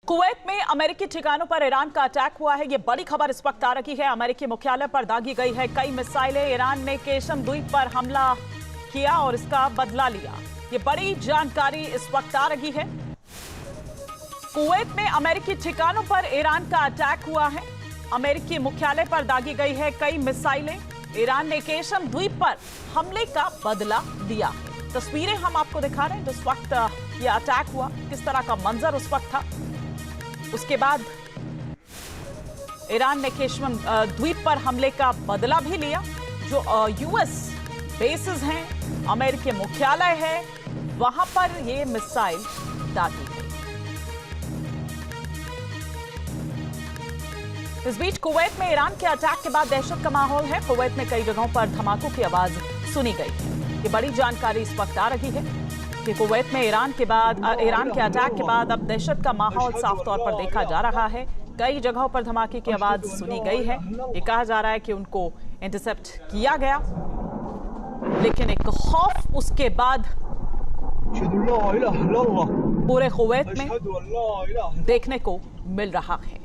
Kuwait में अमेरिकी ठिकानों पर ईरान का अटैक हुआ है। ये बड़ी खबर इस वक्त आ रही है। अमेरिकी मुख्यालय पर दागी गई है कई मिसाइलें। ईरान ने केशम द्वीप पर हमला किया और इसका बदला लिया। ये बड़ी जानकारी इस वक्त आ रही है। कुवैत में अमेरिकी ठिकानों पर ईरान का अटैक हुआ है। अमेरिकी मुख्यालय पर दागी गई है कई मिसाइलें। ईरान ने केशम द्वीप पर हमले का बदला लिया है। तस्वीरें हम आपको दिखा रहे हैं जिस वक्त यह अटैक हुआ, किस तरह का मंजर उस वक्त था। उसके बाद ईरान ने केशम द्वीप पर हमले का बदला भी लिया। जो यूएस बेसेस हैं, अमेरिकी मुख्यालय है, वहां पर ये मिसाइल दागी गई। इस बीच कुवैत में ईरान के अटैक के बाद दहशत का माहौल है। कुवैत में कई जगहों पर धमाकों की आवाज सुनी गई है। ये बड़ी जानकारी इस वक्त आ रही है कि कुवैत में ईरान के अटैक के बाद अब दहशत का माहौल साफ तौर पर देखा जा रहा है। कई जगहों पर धमाके की आवाज सुनी गई है। ये कहा जा रहा है कि उनको इंटरसेप्ट किया गया, लेकिन एक खौफ उसके बाद पूरे कुवैत में देखने को मिल रहा है।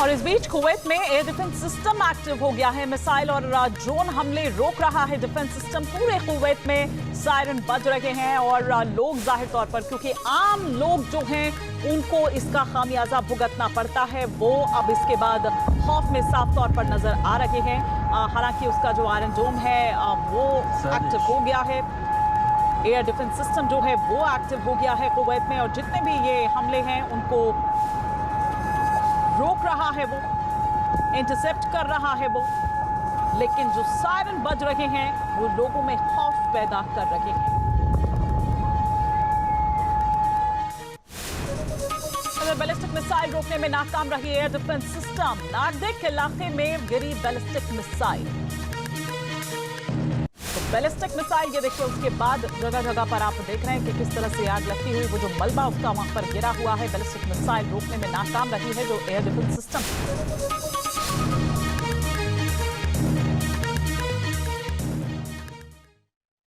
और इस बीच कुवैत में एयर डिफेंस सिस्टम एक्टिव हो गया है। मिसाइल और ड्रोन हमले रोक रहा है डिफेंस सिस्टम। पूरे कुवैत में सायरन बज रहे हैं और लोग जाहिर तौर पर, क्योंकि आम लोग जो हैं उनको इसका खामियाजा भुगतना पड़ता है, वो अब इसके बाद खौफ में साफ तौर पर नजर आ रहे हैं। हालांकि उसका जो आयरन डोम है वो एक्टिव हो गया है। एयर डिफेंस सिस्टम जो है वो एक्टिव हो गया है कुवैत में, और जितने भी ये हमले हैं उनको रोक रहा है, वो इंटरसेप्ट कर रहा है वो। लेकिन जो सायरन बज रहे हैं वो लोगों में खौफ पैदा कर रहे हैं। बैलिस्टिक मिसाइल रोकने में नाकाम रही एयर डिफेंस सिस्टम। नार्डिक इलाके में गिरी बैलिस्टिक मिसाइल। तो बैलिस्टिक मिसाइल, ये देखिए, उसके बाद जगह जगह पर आप देख रहे हैं कि किस तरह से आग लगती हुई वो जो मलबा उसका वहां पर गिरा हुआ है। बैलिस्टिक मिसाइल रोकने में नाकाम रही है जो एयर डिफेंस सिस्टम।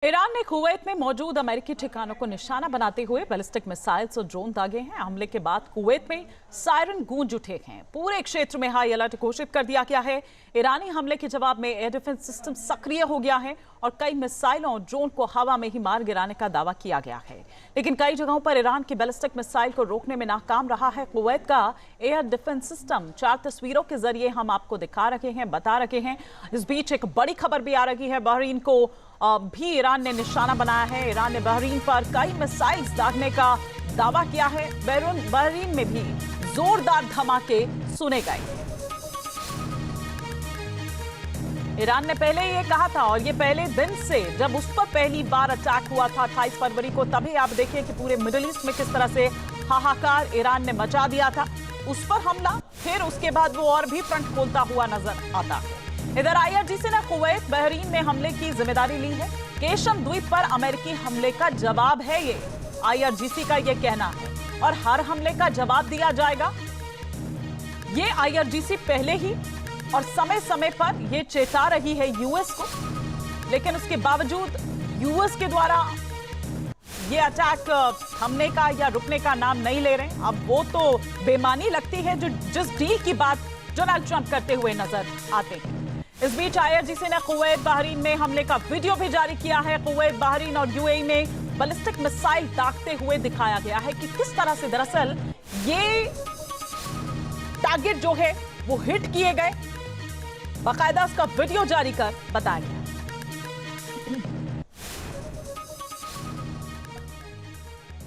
ईरान ने कुवैत में मौजूद अमेरिकी ठिकानों को निशाना बनाते हुए बैलिस्टिक मिसाइल्स और ड्रोन दागे हैं। हमले के बाद कुवैत में सायरन गूंज उठे हैं। पूरे क्षेत्र में हाई अलर्ट घोषित कर दिया गया है। ईरानी हमले के जवाब में एयर डिफेंस सिस्टम सक्रिय हो गया है और कई मिसाइलों और ड्रोन को हवा में ही मार गिराने का दावा किया गया है। लेकिन कई जगहों पर ईरान की बैलिस्टिक मिसाइल को रोकने में नाकाम रहा है कुवैत का एयर डिफेंस सिस्टम। 4 तस्वीरों के जरिए हम आपको दिखा रहे हैं, बता रहे हैं। इस बीच एक बड़ी खबर भी आ रही है। बहरीन को भी ईरान ने निशाना बनाया है। ईरान ने बहरीन पर कई मिसाइल्स दागने का दावा किया है। बहरीन में भी जोरदार धमाके सुने गए। ईरान ने पहले ये कहा था, और ये पहले दिन से जब उस पर पहली बार अटैक हुआ था 28 फरवरी को, तभी आप देखिए कि पूरे मिडिल ईस्ट में किस तरह से हाहाकार ईरान ने मचा दिया था। उस पर हमला, फिर उसके बाद वो और भी फ्रंट खोलता हुआ नजर आता है। इधर आईआरजीसी ने कुवैत बहरीन में हमले की जिम्मेदारी ली है। केशम द्वीप पर अमेरिकी हमले का जवाब है ये, आईआरजीसी का ये कहना है, और हर हमले का जवाब दिया जाएगा। ये आईआरजीसी पहले ही और समय समय पर ये चेता रही है यूएस को, लेकिन उसके बावजूद यूएस के द्वारा ये अटैक थमने का या रुकने का नाम नहीं ले रहे। अब वो तो बेमानी लगती है जो जिस डील की बात डोनाल्ड ट्रंप करते हुए नजर आते हैं। इस बीच आईआरजीसी ने कुवैत बहरीन में हमले का वीडियो भी जारी किया है। कुवैत, बहरीन और यूएई में बैलिस्टिक मिसाइल दागते हुए दिखाया गया है कि किस तरह से दरअसल ये टारगेट जो है वो हिट किए गए। बाकायदा उसका वीडियो जारी कर बताया गया।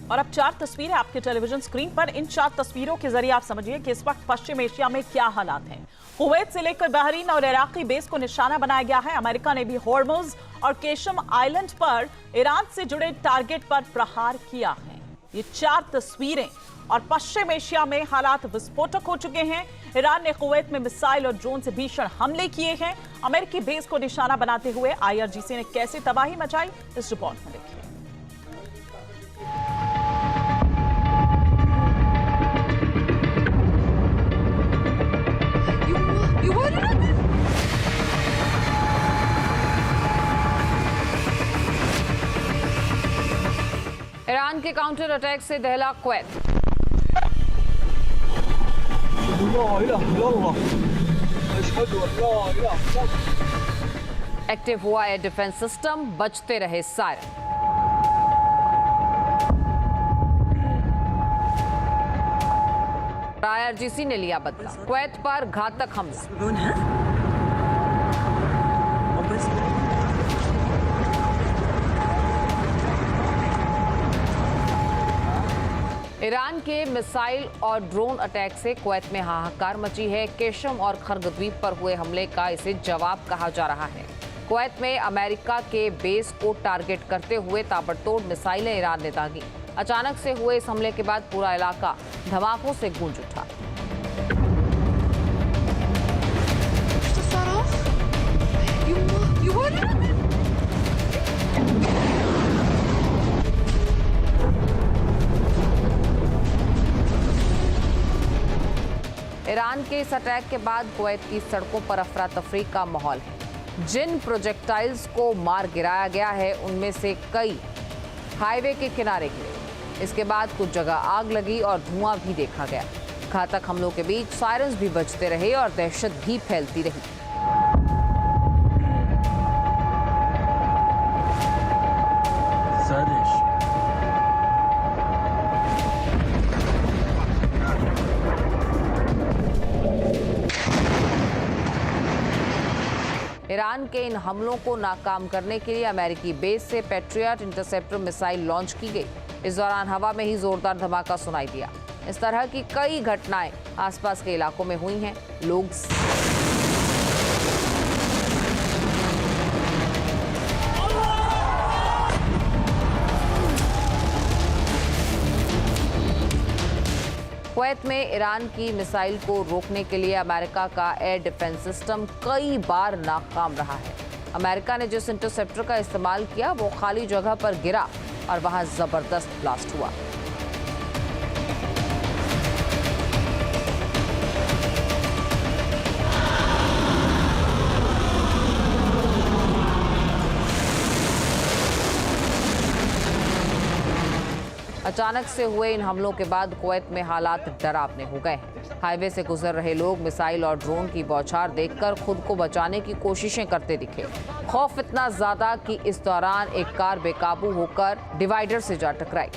और अब 4 तस्वीरें आपके टेलीविजन स्क्रीन पर। इन 4 तस्वीरों के जरिए आप समझिए कि इस वक्त पश्चिम एशिया में क्या हालात हैं। कुवैत से लेकर बहरीन और इराकी बेस को निशाना बनाया गया है। अमेरिका ने भी हॉर्मुज और केशम आइलैंड पर ईरान से जुड़े टारगेट पर प्रहार किया है। ये 4 तस्वीरें और पश्चिम एशिया में हालात विस्फोटक हो चुके हैं। ईरान ने कुवैत में मिसाइल और ड्रोन से भीषण हमले किए हैं। अमेरिकी बेस को निशाना बनाते हुए IRGC ने कैसे तबाही मचाई, इस रिपोर्ट में देखिए। ईरान के काउंटर अटैक से दहला कुवैत। एक्टिव हुआ एयर डिफेंस सिस्टम, बचते रहे सायरन। IRGC ने लिया बदला, कुवैत पर घातक हमला। ईरान के मिसाइल और ड्रोन अटैक से कुवैत में हाहाकार मची है। केशम और खर्ग द्वीप पर हुए हमले का इसे जवाब कहा जा रहा है। कुवैत में अमेरिका के बेस को टारगेट करते हुए ताबड़तोड़ मिसाइलें ईरान ने दागी। अचानक से हुए इस हमले के बाद पूरा इलाका धमाकों से गूंज उठा। ईरान के इस अटैक के बाद कुवैत की सड़कों पर अफरा तफरी का माहौल है। जिन प्रोजेक्टाइल्स को मार गिराया गया है उनमें से कई हाईवे के किनारे गिरे। इसके बाद कुछ जगह आग लगी और धुआं भी देखा गया। घातक हमलों के बीच सायरन्स भी बजते रहे और दहशत भी फैलती रही। ईरान के इन हमलों को नाकाम करने के लिए अमेरिकी बेस से पैट्रियट इंटरसेप्टर मिसाइल लॉन्च की गई। इस दौरान हवा में ही जोरदार धमाका सुनाई दिया। इस तरह की कई घटनाएं आसपास के इलाकों में हुई हैं। लोग कुवैत में ईरान की मिसाइल को रोकने के लिए अमेरिका का एयर डिफेंस सिस्टम कई बार नाकाम रहा है। अमेरिका ने जिस इंटरसेप्टर का इस्तेमाल किया वो खाली जगह पर गिरा और वहां जबरदस्त ब्लास्ट हुआ। अचानक से हुए इन हमलों के बाद कुवैत में हालात डरावने हो गए हैं। हाईवे से गुजर रहे लोग मिसाइल और ड्रोन की बौछार देखकर खुद को बचाने की कोशिशें करते दिखे। खौफ इतना ज्यादा कि इस दौरान एक कार बेकाबू होकर डिवाइडर से जा टकराई।